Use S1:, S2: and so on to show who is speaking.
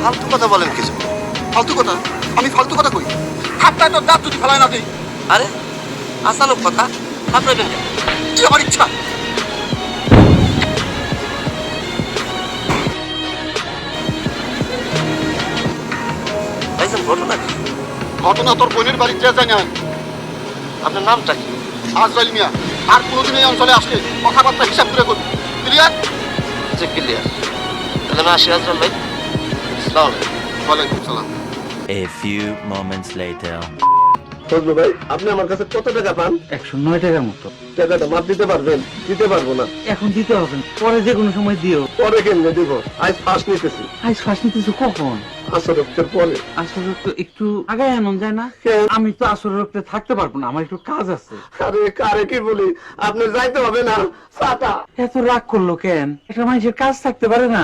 S1: ফালতু কথা বলেন কিছু?
S2: ফালতু কথা? আমি ফালতু কথা কই? হাতটায় তোর দাঁত যদি ফেলায় না দিই।
S1: আরে আসানোর কথা থাপড়াবেন কেন?
S2: কি আমার ইচ্ছা।
S1: ভাইজান ঘটনা কি?
S2: ঘটনা তোর বোনের বাড়ি যে যায় না।
S1: আপনার নামটা কি?
S2: আজরাইল মিয়া। আর কোনোদিন এই অঞ্চলে আসলে কথাবার্তা হিসাব করে করবি। ক্লিয়ার?
S1: যে ক্লিয়ার। তাহলে আমি আসি আজরাল ভাই। আসসালামু আলাইকুম।
S2: ওয়ালাইকুম সালাম।
S3: A few moments later.
S4: Fazlu ভাই, আপনি আমার কাছে কত টাকা পান?
S5: 109 টাকার মতো।
S4: টাকাটা মাপ দিতে পারবেন? দিতে পারবো না।
S5: এখন দিতে হবে না, পরে যে কোনো সময় দিও।
S4: পরে কেমনে দিব? আজ ফার্স্ট নিতেছি।
S5: আজ শ্বাস নিতেছো কখন?
S4: আসর রক্তের পরে।
S5: আসর রক্ত একটু আগে আনন্দ যায় না?
S4: কেন?
S5: আমি তো আসর রক্তে থাকতে পারবো না, আমার একটু কাজ আছে।
S4: আরে কারে কি বলি, আপনি যাইতে হবে না। সাটা
S5: এত রাগ করলো কেন? একটা মানুষের কাজ থাকতে পারে না?